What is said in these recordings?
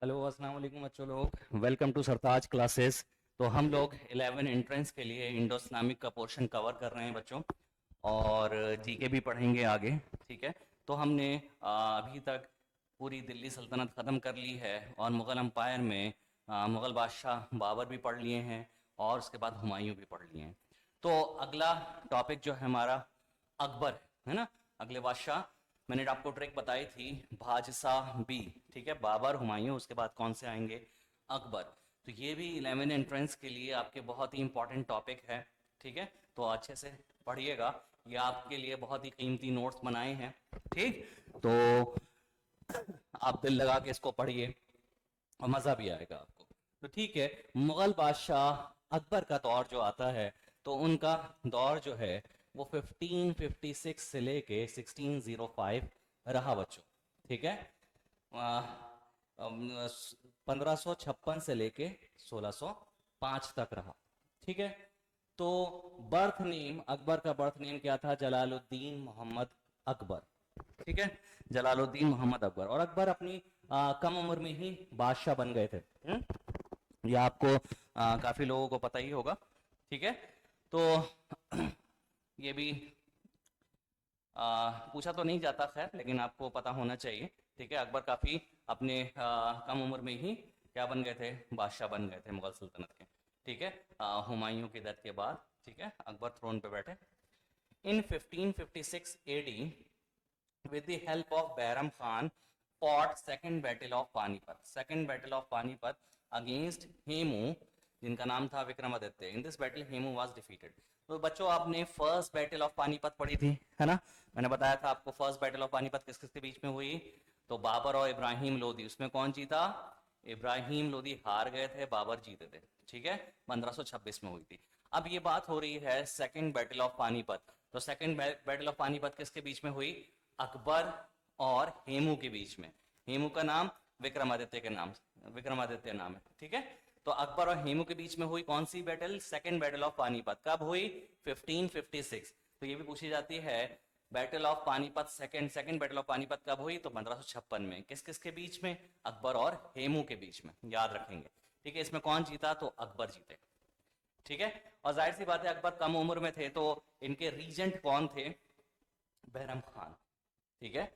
Hello अस्सलाम वालेकुम बच्चों लोग, वेलकम टू सरताज क्लासेस। तो हम लोग 11 एंट्रेंस के लिए इंडो इस्लामिक का पोर्शन कवर कर रहे हैं बच्चों, और जीके भी पढ़ेंगे आगे। ठीक है। तो हमने अभी तक पूरी दिल्ली सल्तनत ख़त्म कर ली है, और मुग़ल एम्पायर में मुग़ल बादशाह बाबर भी पढ़ लिए हैं, और उसके बाद हुमायूं भी पढ़ लिए हैं। तो अगला टॉपिक जो है हमारा अकबर है ना। अगले बादशाह मैंने आपको ट्रिक बताई थी, भाजसा बी। ठीक है, बाबर हुमायूं, उसके बाद कौन से आएंगे, अकबर। तो ये भी 11 एंट्रेंस के लिए आपके बहुत ही इंपॉर्टेंट टॉपिक है। ठीक है, तो अच्छे से पढ़िएगा, ये आपके लिए बहुत ही कीमती नोट्स बनाए हैं। ठीक, तो आप दिल लगा के इसको पढ़िए और मजा भी आएगा आपको। तो ठीक है, मुगल बादशाह अकबर का दौर जो आता है, तो उनका दौर जो है वो 1556 से लेके 1605 रहा बच्चों। ठीक है, 1556 से लेके 1605 तक रहा। ठीक है। तो बर्थ नेम, अकबर का बर्थ नेम क्या था, जलालुद्दीन मोहम्मद अकबर। ठीक है, जलालुद्दीन मोहम्मद अकबर। और अकबर अपनी कम उम्र में ही बादशाह बन गए थे। ये आपको काफी लोगों को पता ही होगा। ठीक है, तो ये भी पूछा तो नहीं जाता खैर, लेकिन आपको पता होना चाहिए। ठीक है, अकबर काफी अपने कम उम्र में ही क्या बन गए थे, बादशाह बन गए थे मुगल सल्तनत के। ठीक है, हुमायूं की डेथ के बाद। ठीक है, अकबर थ्रोन पे बैठे इन 1556 AD with the help of Behram Khan fought second battle of Panipat, second battle of Panipat against Hemu, जिनका नाम था Vikramaditya. In this battle Hemu was defeated. तो बच्चों आपने फर्स्ट बैटल ऑफ पानीपत पढ़ी थी, है ना। मैंने बताया था आपको फर्स्ट बैटल ऑफ पानीपत किस किस के बीच में हुई। तो बाबर और इब्राहिम लोदी, उसमें कौन जीता, इब्राहिम लोदी हार गए थे, बाबर जीते थे। ठीक है, 1526 में हुई थी। अब ये बात हो रही है सेकंड बैटल ऑफ पानीपत। तो सेकंड बैटल ऑफ पानीपत किसके बीच में हुई, अकबर और हेमू के बीच में। हेमू का नाम विक्रमादित्य के नाम, विक्रमादित्य नाम है। ठीक है, तो अकबर और हेमू के बीच में हुई कौन सी battle, second battle of Panipat. कब हुई, 1556। तो ये भी पूछी जाती है, battle of Panipat second, second battle of Panipat कब हुई, तो 1556 में। किस किस के बीच में, अकबर और हेमू के बीच में, याद रखेंगे। ठीक है, इसमें कौन जीता, तो अकबर जीते। ठीक है, और जाहिर सी बात है अकबर कम उम्र में थे, तो इनके रीजेंट कौन थे, बहरम खान। ठीक है,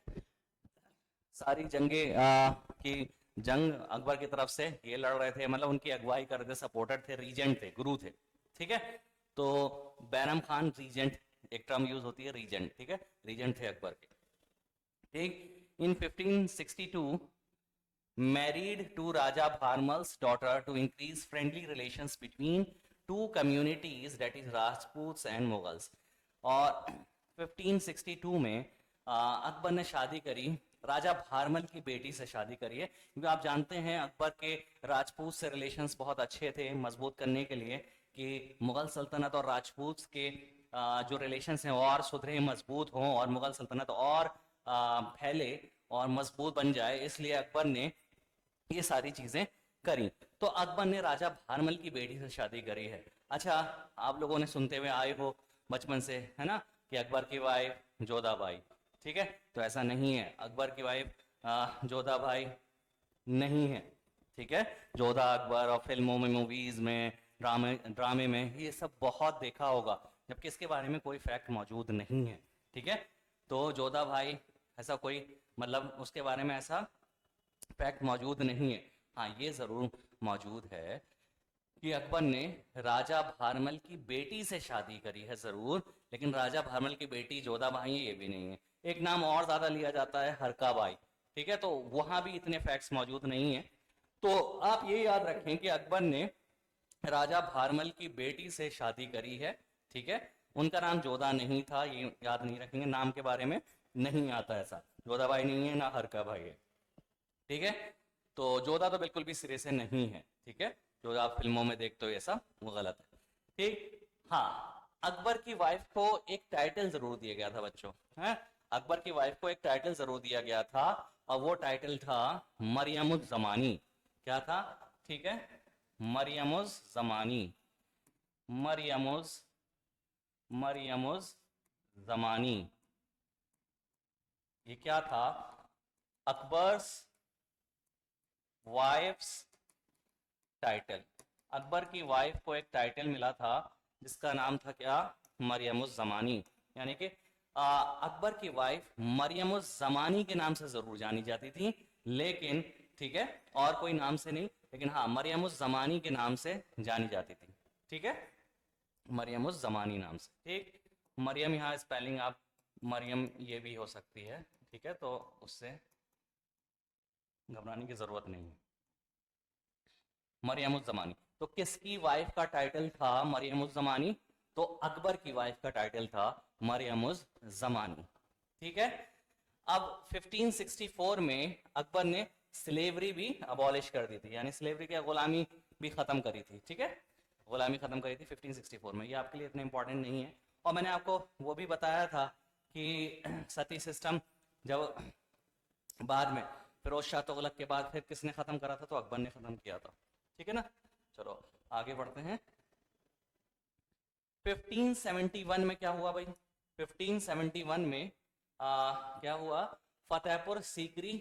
सारी जंगे की जंग अकबर की तरफ से ये लड़ रहे थे, मतलब उनकी अगुवाई कर रहे थे, सपोर्टर थे, रीजेंट थे, गुरु थे। ठीक है, तो बैरम खान रीजेंट, एक टर्म यूज होती है रीजेंट। ठीक है, रीजेंट थे अकबर के। ठीक, इन 1562 married to Raja Bharmal's daughter to increase friendly relations between two communities, that is Rajputs and Mughals। और 1562 में अकबर ने शादी करी, राजा भारमल की बेटी से शादी करी है, क्योंकि आप जानते हैं अकबर के राजपूत से रिलेशंस बहुत अच्छे थे। मजबूत करने के लिए कि मुगल सल्तनत और राजपूत के जो रिलेशंस हैं और सुधरे, मजबूत हों, और मुगल सल्तनत और फैले और मजबूत बन जाए, इसलिए अकबर ने ये सारी चीजें करी। तो अकबर ने राजा भारमल की बेटी से शादी करी है। अच्छा, आप लोगों ने सुनते हुए आए हो बचपन से, है ना, कि अकबर की वाइफ जोधाबाई। ठीक है, तो ऐसा नहीं है, अकबर की वाइफ जोधाबाई नहीं है। ठीक है, जोधा अकबर और फिल्मों में, मूवीज में, ड्रामे ड्रामे में ये सब बहुत देखा होगा, जबकि इसके बारे में कोई फैक्ट मौजूद नहीं है। ठीक है, तो जोधा भाई ऐसा कोई, मतलब उसके बारे में ऐसा फैक्ट मौजूद नहीं है। हाँ, ये जरूर मौजूद है कि अकबर ने राजा भारमल की बेटी से शादी करी है जरूर, लेकिन राजा भारमल की बेटी जोधाबाई ये भी नहीं है। एक नाम और ज्यादा लिया जाता है, हरकाबाई। ठीक है, तो वहां भी इतने फैक्ट्स मौजूद नहीं है। तो आप ये याद रखें कि अकबर ने राजा भारमल की बेटी से शादी करी है। ठीक है, उनका नाम जोधा नहीं था, ये याद नहीं रखेंगे, नाम के बारे में नहीं आता ऐसा, जोधाबाई नहीं है ना हरकाबाई है। ठीक है, तो जोधा तो बिल्कुल भी सिरे से नहीं है। ठीक है, जो आप फिल्मों में देखते हो ऐसा, वो गलत है। ठीक, हाँ, अकबर की वाइफ को एक टाइटल जरूर दिया गया था बच्चों, है। अकबर की वाइफ को एक टाइटल जरूर दिया गया था, और वो टाइटल था मरियमुज जमानी। क्या था, ठीक है, मरियमुज जमानी, मरियमुज, मरियमुज जमानी। ये क्या था, अकबर्स वाइफ्स टाइटल, अकबर की वाइफ को एक टाइटल मिला था जिसका नाम था क्या, मरियमुज़्ज़मानी। यानी कि अकबर की वाइफ मरियमुज़्ज़मानी के नाम से जरूर जानी जाती थी, लेकिन ठीक है, और कोई नाम से नहीं, लेकिन हाँ मरियमुज़्ज़मानी के नाम से जानी जाती थी। ठीक है, मरियमुज़्ज़मानी नाम से। ठीक, मरियम यहाँ स्पेलिंग आप मरियम ये भी हो सकती है, ठीक है, तो उससे घबराने की जरूरत नहीं है। मरियमुज़्ज़मानी, तो किसकी वाइफ का टाइटल था मरियमुज़्ज़मानी, तो अकबर की वाइफ का टाइटल था मरियमुज़्ज़मानी। ठीक है, अब 1564 में अकबर ने स्लेवरी भी अबॉलिश कर दी थी, यानी स्लेवरी की गुलामी भी खत्म करी थी। ठीक है, गुलामी खत्म करी थी 1564 में। ये आपके लिए इतना इंपॉर्टेंट नहीं है। और मैंने आपको वो भी बताया था कि सती सिस्टम जब बाद में फिरोज शाह तुगलक के बाद फिर किसने खत्म करा था, तो अकबर ने खत्म किया था। ठीक है ना, चलो आगे बढ़ते हैं। 1571 में क्या हुआ भाई, 1571 में क्या हुआ, फतेहपुर सीकरी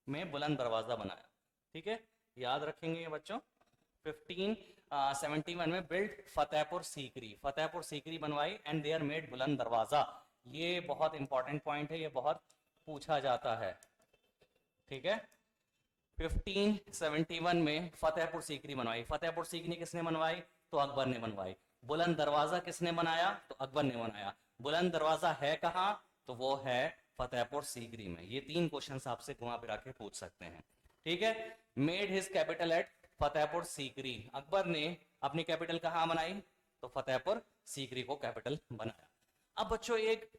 में बुलंद दरवाजा बनाया। ठीक है, याद रखेंगे ये बच्चों, 1571 में बिल्ड फतेहपुर सीकरी, फतेहपुर सीकरी बनवाई एंड देयर मेड बुलंद दरवाजा। ये बहुत इंपॉर्टेंट पॉइंट है, ये बहुत पूछा जाता है। ठीक है, 1571 में फतेहपुर सीकरी बनवाई। फतेहपुर सीकरी किसने बनवाई, तो अकबर ने बनवाई। बुलंद दरवाजा किसने बनाया, तो अकबर ने बनाया। बुलंद दरवाजा है कहाँ, तो वो है फतेहपुर सीकरी में। ये 3 क्वेश्चन आपसे घुमा फिरा के पूछ सकते हैं। ठीक है, made his capital eight Fatehpur Sikri, Akbar ने अपनी कैपिटल कहाँ बनाई, तो फतेहपुर सीकरी को कैपिटल बनाया। अब बच्चों एक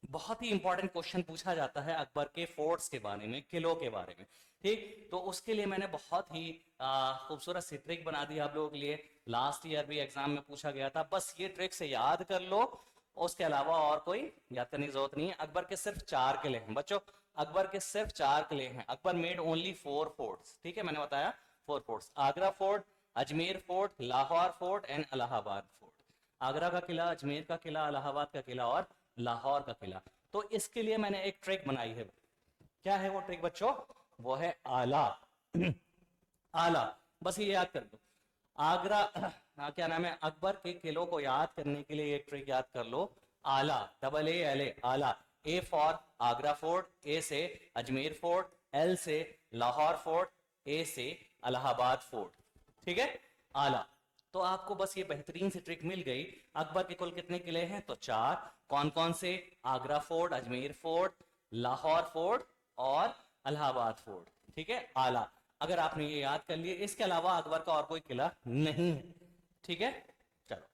बहुत ही इंपॉर्टेंट क्वेश्चन पूछा जाता है अकबर के फोर्ट्स के बारे में, किलों के बारे में। ठीक, तो उसके लिए मैंने बहुत ही खूबसूरत सी ट्रिक बना दी आप लोगों के लिए, लास्ट ईयर भी एग्जाम में पूछा गया था। बस ये ट्रिक से याद कर लो, उसके अलावा और कोई याद करने की जरूरत नहीं है। अकबर के सिर्फ 4 किले हैं बच्चों, अकबर के सिर्फ 4 किले हैं। Akbar made only 4 forts. ठीक है, मैंने बताया 4 forts, Agra fort, Ajmer fort, Lahore fort and Allahabad fort. Agra का किला, अजमेर का किला, इलाहाबाद का किला और लाहौर का किला। तो इसके लिए मैंने एक ट्रिक बनाई है। क्या है वो ट्रिक बच्चों, वो है आला। आला, बस ये याद कर लो। आगरा क्या नाम है, अकबर के किलों को याद करने के लिए एक ट्रिक याद कर लो, आला, डबल ए एल ए, आला। ए फॉर आगरा फोर्ट, ए से अजमेर फोर्ट, एल से लाहौर फोर्ट, ए से इलाहाबाद फोर्ट। ठीक है, आला। तो आपको बस ये बेहतरीन सी ट्रिक मिल गई। अकबर के कुल कितने किले हैं, तो 4। कौन कौन से, Agra fort, Ajmer fort, Lahore fort और इलाहाबाद फोर्ट। ठीक है, आला। अगर आपने ये याद कर लिए, इसके अलावा अकबर का और कोई किला नहीं है। ठीक है, चलो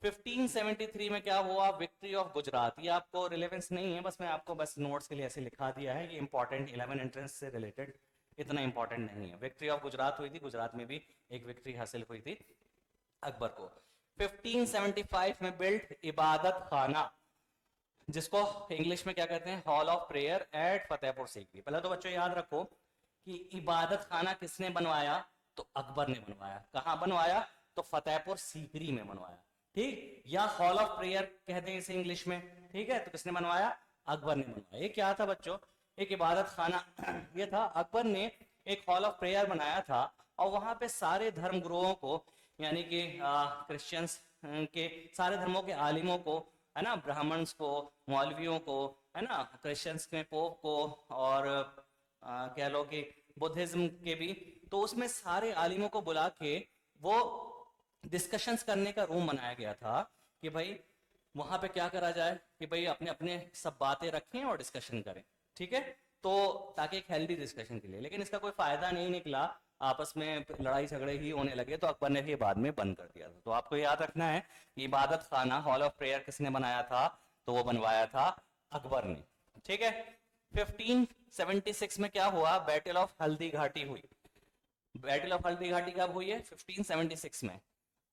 1573 में क्या हुआ, विक्ट्री ऑफ गुजरात। ये आपको रिलेवेंस नहीं है, बस मैं आपको बस नोट्स के लिए ऐसे लिखा दिया है। ये इंपॉर्टेंट 11 एंट्रेंस से रिलेटेड इतना इंपॉर्टेंट नहीं है। विक्ट्री ऑफ गुजरात हुई थी, गुजरात में भी एक विक्ट्री हासिल हुई थी अकबर को। 1575 में बिल्ड इबादत खाना, जिसको इंग्लिश में क्या कहते हैं, hall of prayer at Fatehpur Sikri. पहले तो बच्चों याद रखो कि इबादत खाना किसने बनवाया, तो अकबर ने बनवाया। कहां बनवाया, तो फतेहपुर सीकरी में बनवाया। ठीक, या हॉल ऑफ प्रेयर कहते हैं इसे इंग्लिश में। ठीक है, तो किसने बनवाया, अकबर ने बनवाया। ये क्या था बच्चों, एक इबादत खाना ये था, अकबर ने एक हॉल ऑफ प्रेयर बनाया था और वहां पे सारे धर्म गुरुओं को, यानी कि क्रिश्चियंस के सारे धर्मों के आलिमों को, है ना, ब्राह्मण्स को, मौलवियों को, है ना, क्रिश्चियंस में पोप को, और कह लो कि बुद्धिज्म के भी, तो उसमें सारे आलिमों को बुला के वो डिस्कशंस करने का रूम बनाया गया था कि भाई वहां पे क्या करा जाए, कि भाई अपने अपने सब बातें रखें और डिस्कशन करें। ठीक है, तो ताकि एक हेल्दी डिस्कशन के लिए। लेकिन इसका कोई फायदा नहीं निकला, आपस में लड़ाई झगड़े ही होने लगे, तो अकबर ने ये बाद में बंद कर दिया था। तो आपको याद रखना है कि इबादत खाना, हॉल ऑफ प्रेयर किसने बनाया था, तो वो बनवाया था अकबर ने। ठीक है, 1576 में क्या हुआ, बैटल ऑफ हल्दी घाटी हुई। बैटल ऑफ हल्दी घाटी कब हुई है, 1576 में।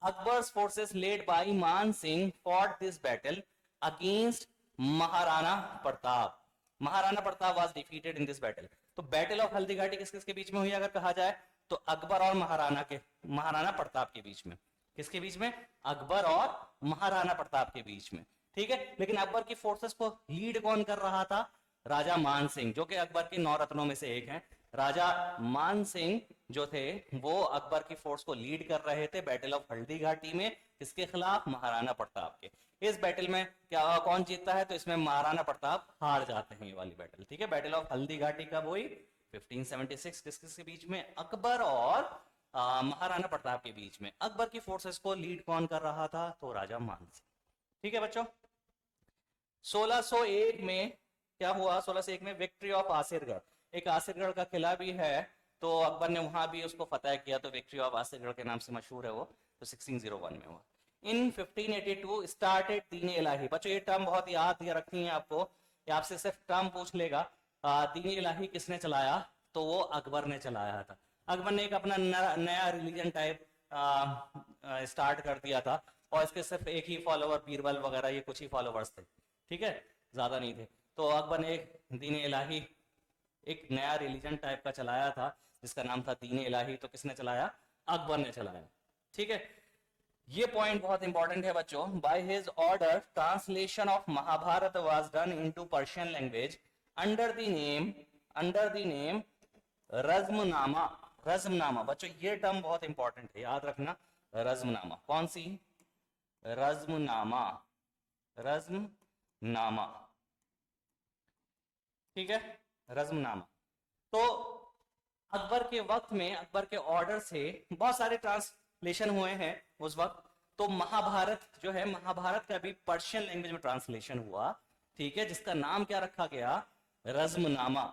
Akbar's forces led by Man Singh fought this battle against Maharana Pratap. Maharana Pratap was defeated in this battle. तो बैटल ऑफ हल्दी घाटी किस किसके बीच में हुई अगर कहा जाए, तो अकबर और महाराणा प्रताप के बीच में। किसके बीच में, अकबर और महाराणा प्रताप के बीच में। ठीक है, लेकिन अकबर की फोर्सेस को लीड कौन कर रहा था, राजा मान सिंह, जो कि अकबर के 9 रत्नों में से एक हैं, राजा मान सिंह जो थे वो अकबर की फोर्स को लीड कर रहे थे बैटल ऑफ हल्दी घाटी में, किसके खिलाफ? महाराणा प्रताप के। इस बैटल में क्या कौन जीतता है? तो इसमें महाराणा प्रताप हार जाते हैं ये वाली बैटल, ठीक है। बैटल ऑफ हल्दी घाटी कब हुई? 1576। किसके बीच में? अकबर और महाराणा प्रताप के बीच में। अकबर की फोर्सेस को लीड कौन कर रहा था? तो राजा मान सिंह, ठीक है बच्चों। 1601 में क्या हुआ? 1601 में विक्ट्री ऑफ आसिरगढ़, एक आसिरगढ़ का किला भी है, तो अकबर ने वहां भी उसको फतेह किया, तो विक्ट्री ऑफ आसिरगढ़ के नाम से मशहूर है वो, तो 1601 में हुआ। इन 1582 स्टार्टेड दीन इलाही। बच्चों ये टर्म बहुत याद रखनी है आपको, ये आपसे सिर्फ टर्म पूछ लेगा। दीन इलाही किसने चलाया? तो वो अकबर ने चलाया था। अकबर ने एक अपना नया रिलीजन टाइप स्टार्ट कर दिया था, और इसके सिर्फ एक ही फॉलोवर, बीरबल वगैरह ये कुछ ही फॉलोवर्स थे, ठीक है, ज्यादा नहीं थे। तो अकबर ने एक दीन इलाही, एक नया रिलीजन टाइप का चलाया था जिसका नाम था दीन इलाही। तो किसने चलाया? अकबर ने चलाया, ठीक है। ये पॉइंट बहुत इंपॉर्टेंट है बच्चों। By his order translation of Mahabharata was done into Persian language under the name Razmnama. Razmnama बच्चों ये टर्म बहुत इंपॉर्टेंट है, याद रखना। रज्मनामा कौन सी? रज्मनामा, रज्मनामा, ठीक है, रज्मनामा। तो अकबर के वक्त में, अकबर के ऑर्डर से बहुत सारे ट्रांसलेशन हुए हैं उस वक्त। तो महाभारत जो है, महाभारत का भी पर्शियन लैंग्वेज में ट्रांसलेशन हुआ, ठीक है, जिसका नाम क्या रखा गया? रज्मनामा।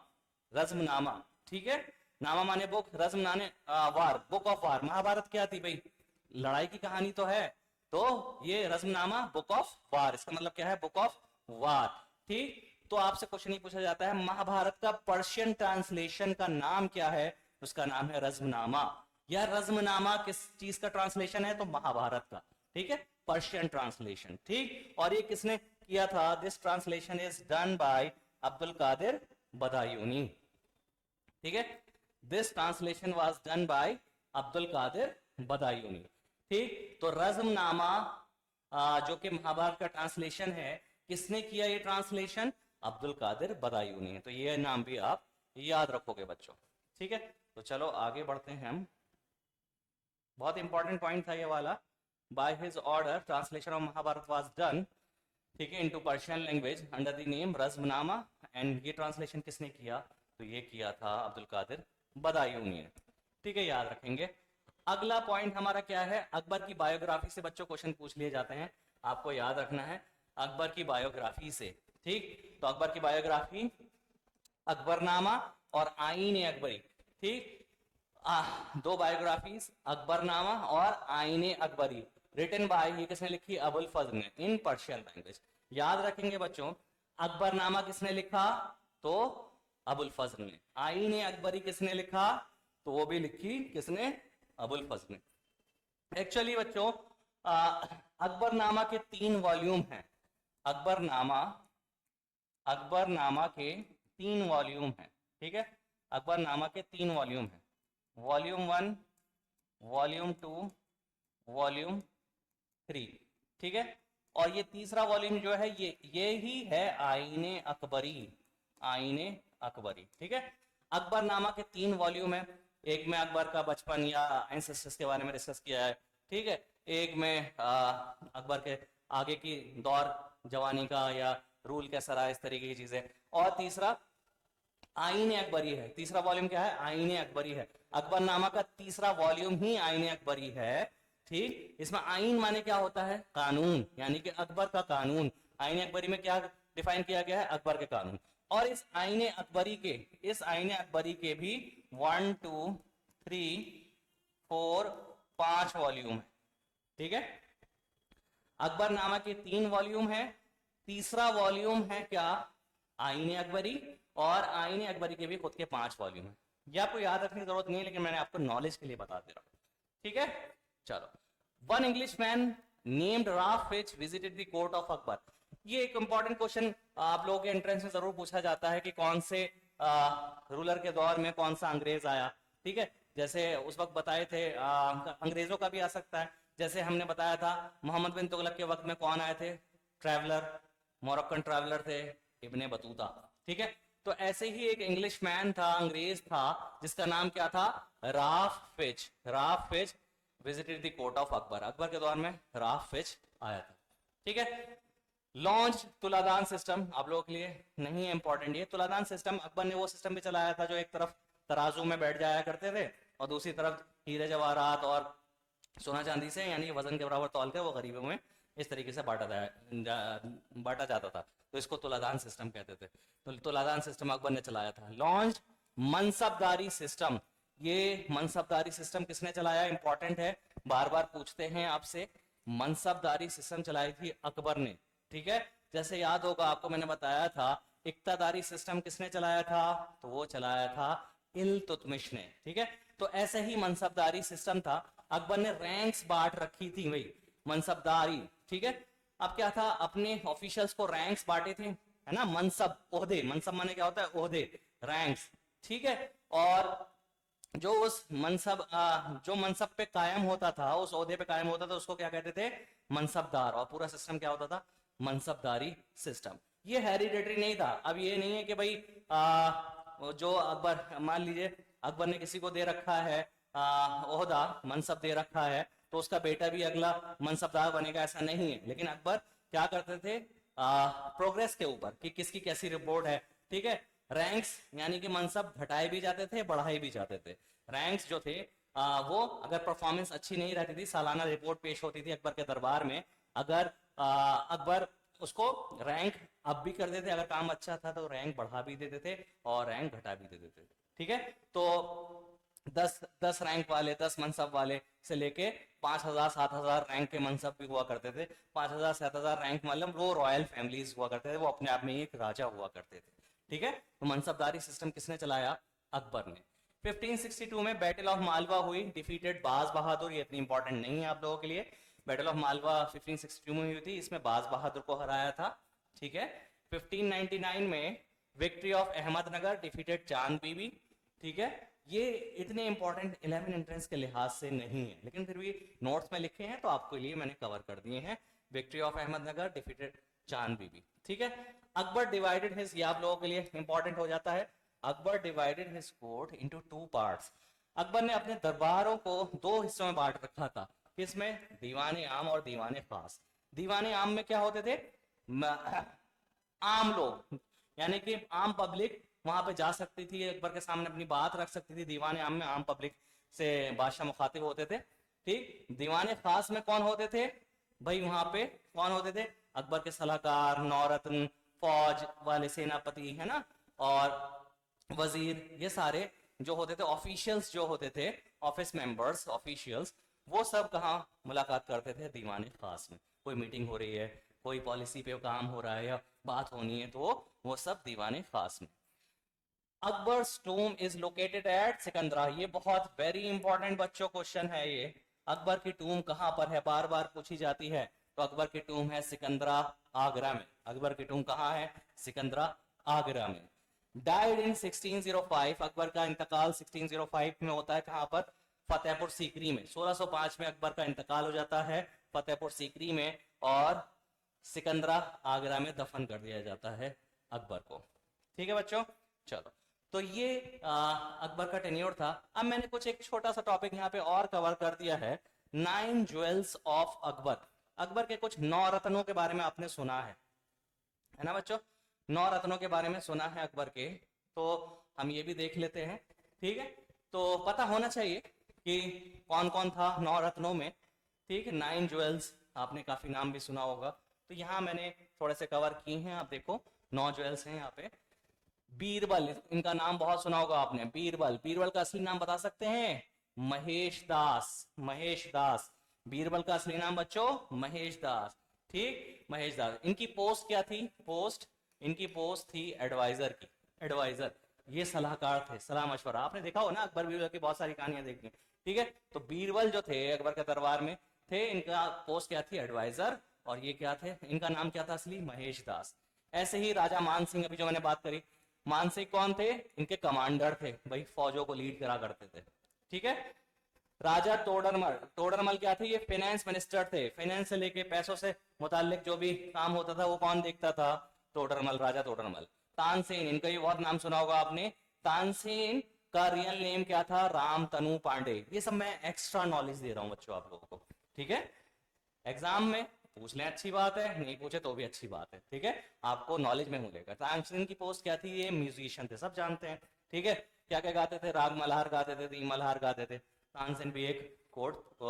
रज्मनामा, ठीक है। नामा माने बुक, रज्म माने वार, बुक ऑफ वार। महाभारत क्या थी भाई? लड़ाई की कहानी तो है, तो ये रज्मनामा बुक ऑफ वार, इसका मतलब क्या है? बुक ऑफ वार, ठीक। तो आपसे क्वेश्चन ही पूछा जाता है महाभारत का पर्शियन ट्रांसलेशन का नाम क्या है? उसका नाम है रज्मनामा। या रज्मनामा किस चीज का ट्रांसलेशन है? तो महाभारत का, ठीक है, पर्शियन ट्रांसलेशन, ठीक। और ये किसने किया था? This translation is done by Abdul Qadir Badayuni, ठीक है। This translation was done by Abdul Qadir Badayuni, ठीक। तो रज्मनामा जो कि महाभारत का ट्रांसलेशन है, किसने किया ये ट्रांसलेशन? अब्दुल कादिर बदायूनी। तो ये नाम भी आप याद रखोगे बच्चों, ठीक है। तो चलो आगे बढ़ते हैं हम। बहुत इंपॉर्टेंट पॉइंट था ये वाला। By his order translation of Mahabharata was done, ठीक है, into Persian language under the name Razmnama. And ये ट्रांसलेशन किसने किया? तो ये किया था अब्दुल कादिर बदायूनी ने, ठीक है, याद रखेंगे। अगला पॉइंट हमारा क्या है? अकबर की बायोग्राफी से बच्चों क्वेश्चन पूछ लिए जाते हैं, आपको याद रखना है अकबर की बायोग्राफी से, ठीक। तो अकबर की बायोग्राफी, अकबरनामा और आईन अकबरी, ठीक। दो बायोग्राफीज, अकबरनामा और आईन अकबरी, रिटन बाय, ये किसने लिखी? अबुल फजल ने, इन पर्शियन लैंग्वेज। याद रखेंगे बच्चों, अकबरनामा किसने लिखा? तो अबुल फजल ने। आईन अकबरी किसने लिखा? तो वो भी लिखी किसने? अबुल फजल ने। एक्चुअली बच्चों अकबरनामा के 3 वॉल्यूम हैं। अकबरनामा, अकबरनामा के 3 वॉल्यूम हैं, ठीक है। अकबरनामा के 3 वॉल्यूम हैं, वॉल्यूम 1, वॉल्यूम 2, वॉल्यूम 3, ठीक है। और ये तीसरा वॉल्यूम जो है ये ही है आईन अकबरी, आईन अकबरी, ठीक है। अकबरनामा के 3 वॉल्यूम है। एक में अकबर का बचपन या एंसेस्टर्स के बारे में डिस्कस किया है, ठीक है। एक में अकबर के आगे की दौर, जवानी का या रूल कैसा रहा, इस तरीके की चीजें। और तीसरा आईन अकबरी है। तीसरा वॉल्यूम क्या है? आईन अकबरी है। अकबरनामा का तीसरा वॉल्यूम ही आईन अकबरी है, ठीक। इसमें आईन माने क्या होता है? कानून, यानी कि अकबर का कानून। आईन अकबरी में क्या डिफाइन किया गया है? अकबर के कानून। और इस आईन अकबरी के, इस आईन अकबरी के भी 1, 2, 3, 4, 5 वॉल्यूम है, ठीक है। अकबरनामा के 3 वॉल्यूम है, तीसरा वॉल्यूम है क्या? आईन अकबरी। और आईन अकबरी के भी खुद के 5 वॉल्यूम है। ये आपको याद रखने की जरूरत नहीं है, लेकिन मैंने आपको नॉलेज के लिए बता दे रहा हूं, ठीक है। चलो, one English man named Ralph Fitch visited the court of Akbar. ये एक इंपॉर्टेंट क्वेश्चन आप लोगों के एंट्रेंस में जरूर पूछा जाता है कि कौन से रूलर के दौर में कौन सा अंग्रेज आया, ठीक है। जैसे उस वक्त बताए थे, अंग्रेजों का भी आ सकता है। जैसे हमने बताया था मोहम्मद बिन तुगलक के वक्त में कौन आए थे? ट्रैवलर, मोरक्कन ट्रैवलर थे इब्ने बतूता, ठीक है। तो ऐसे ही एक इंग्लिश मैन था, अंग्रेज था, जिसका नाम क्या था, Ralph Fitch. Ralph Fitch visited the court of Akbar. Akbar के दौर में राफ फिच आया था, ठीक है। लॉन्च तुलादान सिस्टम, आप लोगों के लिए नहीं है इंपॉर्टेंट ये। तुलादान सिस्टम, अकबर ने वो सिस्टम भी चलाया था जो एक तरफ तराजू में बैठ जाया करते थे और दूसरी तरफ हीरे जवाहरात और सोना चांदी से यानी वजन के बराबर तौल के वो गरीबों में इस तरीके से बांटा जाता था। तो इसको तुलादान सिस्टम कहते थे। तो तुलादान सिस्टम अकबर ने चलाया था। लॉन्च मनसबदारी सिस्टम, ये मनसबदारी सिस्टम किसने चलाया, इंपॉर्टेंट है, बार बार पूछते हैं आपसे। मनसबदारी सिस्टम चलाई थी अकबर ने, ठीक है। जैसे याद होगा आपको, मैंने बताया था इक्तादारी सिस्टम किसने चलाया था, तो वो चलाया था इल्तुतमिश ने, ठीक है। तो ऐसे ही मनसबदारी सिस्टम था। अकबर ने रैंक्स बांट रखी थी भाई, मनसबदारी, ठीक है। अब क्या था, अपने ऑफिशियल्स को रैंक्स बांटे थे, है ना, मनसब ओहदे, मनसब माने क्या होता है, ओहदे, रैंक्स, ठीक है। और जो उस मनसब जो मनसब पे कायम होता था, उस ओहदे पे कायम होता था, उसको क्या कहते थे, मनसबदार। और पूरा सिस्टम क्या होता था, मनसबदारी सिस्टम। ये हेरिडेटरी नहीं था। अब ये नहीं है कि भाई जो अकबर, मान लीजिए अकबर ने किसी को दे रखा है ओहदा, मनसब दे रखा है, तो उसका बेटा भी अगला मनसबदार बनेगा, ऐसा नहीं है। लेकिन अकबर क्या करते थे, प्रोग्रेस के ऊपर कि किसकी कैसी रिपोर्ट है, ठीक है। रैंक्स यानी कि मनसब घटाए भी जाते थे, बढ़ाए भी जाते थे। रैंक्स जो थे वो अगर परफॉर्मेंस अच्छी नहीं रहती थी, सालाना रिपोर्ट पेश होती थी अकबर के दरबार में, अगर अकबर उसको रैंक अप भी कर देते, अगर काम अच्छा था तो रैंक बढ़ा भी देते थे और रैंक घटा भी देते थे, ठीक है। तो 10 रैंक वाले, 10 मनसब वाले से लेके 5,000 7,000 रैंक के मनसब भी हुआ करते थे। 5,000 7,000 रैंक मतलब वो रॉयल फैमिलीज हुआ करते थे, वो अपने आप में एक राजा हुआ करते थे, ठीक है। तो मनसबदारी सिस्टम किसने चलाया, अकबर ने। 1562 में बैटल ऑफ मालवा हुई, डिफीटेड बाज बहादुर। ये इतनी इंपॉर्टेंट नहीं है आप लोगों के लिए। बैटल ऑफ मालवा 1562 में हुई थी, इसमें बाज बहादुर को हराया था, ठीक है। 1599 में विक्ट्री ऑफ अहमदनगर, डिफीटेड चांद बीबी, ठीक है। ये इतने इंपॉर्टेंट 11 एंट्रेंस के लिहाज से नहीं है, लेकिन फिर भी नोट्स में लिखे हैं तो आपके लिए मैंने कवर कर दिए हैं। विक्ट्री ऑफ अहमदनगर, डिफीटेड चांद बीबी, ठीक है। अकबर डिवाइडेड हिज, ये आप लोगों के लिए इंपॉर्टेंट हो जाता है। Akbar divided his court into 2 parts. Akbar ने अपने दरबारों को 2 हिस्सों में बांट रखा था। किसमें, दीवाने आम और दीवाने खास। दीवाने आम में क्या होते थे, आम लोग, यानी कि आम पब्लिक वहां पे जा सकती थी, अकबर के सामने अपनी बात रख सकती थी। दीवाने आम में आम पब्लिक से बादशाह मुखातिब होते थे, ठीक। दीवाने खास में कौन होते थे भाई, वहां पे कौन होते थे, अकबर के सलाहकार, नौरत्न, फौज वाले सेनापति, है ना, और वजीर, ये सारे जो होते थे, ऑफिशियल्स जो होते थे, ऑफिस मेंबर्स, ऑफिशियल्स, वो सब कहाँ मुलाकात करते थे, दीवाने खास में। कोई मीटिंग हो रही है, कोई पॉलिसी पे काम हो रहा है या बात होनी है, तो वो सब दीवाने खास में। Akbar tomb is located at Sikandra. ये बहुत वेरी इंपॉर्टेंट बच्चों क्वेश्चन है ये। अकबर की टूम कहां पर है, बार बार पूछी जाती है। तो अकबर की टूम है सिकंदरा, आगरा में। अकबर की टूम कहां है, सिकंदरा, आगरा में। डाइड इन 1605, अकबर का इंतकाल 1605 में होता है, कहां पर, फतेहपुर सीकरी में। 1605 में अकबर का इंतकाल हो जाता है फतेहपुर सीकरी में, और सिकंदरा, आगरा में दफन कर दिया जाता है अकबर को, ठीक है बच्चों। चलो, तो ये अकबर का टेन्योर था। अब मैंने कुछ एक छोटा सा टॉपिक यहाँ पे और कवर कर दिया है, 9 ज्वेल्स ऑफ अकबर। अकबर के कुछ 9 रत्नों के बारे में आपने सुना है ना बच्चों, 9 रत्नों के बारे में सुना है अकबर के, तो हम ये भी देख लेते हैं, ठीक है। तो पता होना चाहिए कि कौन कौन था 9 रत्नों में, ठीक है। 9 ज्वेल्स, आपने काफी नाम भी सुना होगा, तो यहाँ मैंने थोड़े से कवर किए हैं। आप देखो 9 ज्वेल्स हैं यहाँ पे। बीरबल, इनका नाम बहुत सुना होगा आपने, बीरबल। बीरबल का असली नाम बता सकते हैं, महेश दास, महेश दास। बीरबल का असली नाम बच्चों महेश दास, ठीक, महेश दास। इनकी पोस्ट क्या थी, पोस्ट, इनकी पोस्ट थी एडवाइजर की, एडवाइजर, ये सलाहकार थे, सलाह मशवरा। आपने देखा हो ना अकबर बीरबल की बहुत सारी कहानियां देखी, ठीक है। तो बीरबल जो थे अकबर के दरबार में थे, इनका पोस्ट क्या थी, एडवाइजर, और ये क्या थे, इनका नाम क्या था असली, महेश दास। ऐसे ही राजा मान सिंह, अभी जो मैंने बात करी, मान सिंह कौन थे, इनके कमांडर थे भाई, फौजों को लीड करा करते थे, ठीक है। राजा तोडरमल, तोडरमल क्या थे, ये फाइनेंस मिनिस्टर थे। फाइनेंस से लेके पैसों से मुतालिक जो भी काम होता था वो कौन देखता था, तोडरमल, राजा तोडरमल। तानसेन, इनका भी बहुत नाम सुना होगा आपने। तानसेन का रियल नेम क्या था? राम तनु पांडे। ये सब मैं एक्स्ट्रा नॉलेज दे रहा हूं बच्चों आप लोगों को, ठीक है। एग्जाम में पूछ लें अच्छी बात है, नहीं पूछे तो भी अच्छी बात है, ठीक है, आपको नॉलेज में मिलेगा। तानसेन की पोस्ट क्या थी? ये म्यूजिशियन थे, सब जानते हैं, ठीक है। क्या क्या गाते थे? राग मल्हार गाते थे, दी मल्हार गाते थे। तानसेन भी एक कोर्ट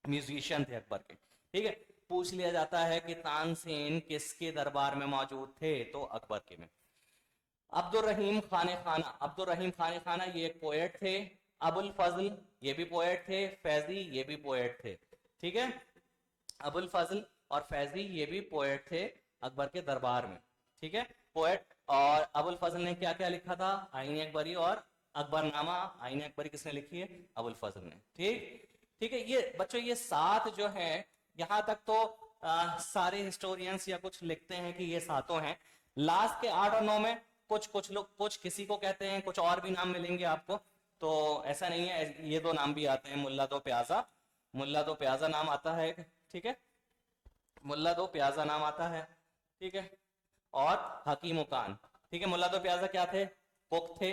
म्यूजिशियन थे अकबर के, ठीक है। पूछ लिया जाता है कि तानसेन किसके दरबार में मौजूद थे? तो अकबर के में। अब्दुल रहीम खाने खाना, अब्दुल रहीम खाने खाना ये एक पोएट थे। अबुल फजल ये भी पोएट थे। फैजी ये भी पोएट थे, ठीक है। अबुल फजल और फैजी ये भी पोएट थे अकबर के दरबार में, ठीक है, पोएट। और अबुल फजल ने क्या क्या लिखा था? आईन अकबरी और अकबरनामा। आईन अकबरी किसने लिखी है? अबुल फजल ने, ठीक, ठीक है। ये बच्चों ये 7 जो है, यहां तक तो सारे हिस्टोरियंस या कुछ लिखते हैं कि ये 7 हैं। लास्ट के 8 और 9 में कुछ कुछ लोग कुछ किसी को कहते हैं, कुछ और भी नाम मिलेंगे आपको, तो ऐसा नहीं है। ये 2 नाम भी आते हैं, मुल्ला दो प्याजा, मुल्ला दो प्याजा नाम आता है, ठीक है, मुल्ला दो प्याजा नाम आता है, ठीक है। और हकीम खान, ठीक है। मुल्ला दो प्याजा क्या थे? कुक थे,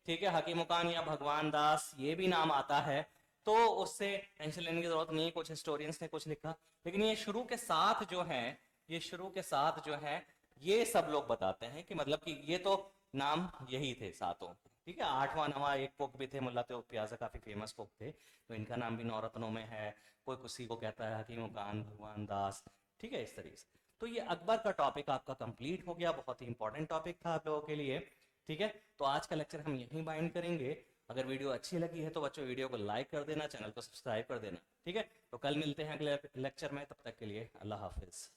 ठीक है। हकीम खान या भगवान दास ये भी नाम आता है, तो उससे टेंशन लेने की जरूरत नहीं है। कुछ हिस्टोरियंस ने कुछ लिखा, लेकिन ये शुरू के 7 जो है, ये शुरू के 7 जो है, ये सब लोग बताते हैं कि मतलब कि ये तो नाम यही थे 7, ठीक है। 8वां 9वां एक कुक भी थे, मुल्ला दो प्याजा काफी फेमस कुक थे, तो इनका नाम भी नौरत्नों में है। कोई किसी को कहता है हकीम खान, भगवान दास, ठीक है, इस तरीके से। तो ये अकबर का टॉपिक आपका कंप्लीट हो गया, बहुत ही इंपॉर्टेंट टॉपिक था आप लोगों के लिए, ठीक है। तो आज का लेक्चर हम यहीं बाइंड करेंगे। अगर वीडियो अच्छी लगी है तो बच्चों वीडियो को लाइक कर देना, चैनल को सब्सक्राइब कर देना, ठीक है। तो कल मिलते हैं अगले लेक्चर में, तब तक के लिए अल्लाह हाफिज।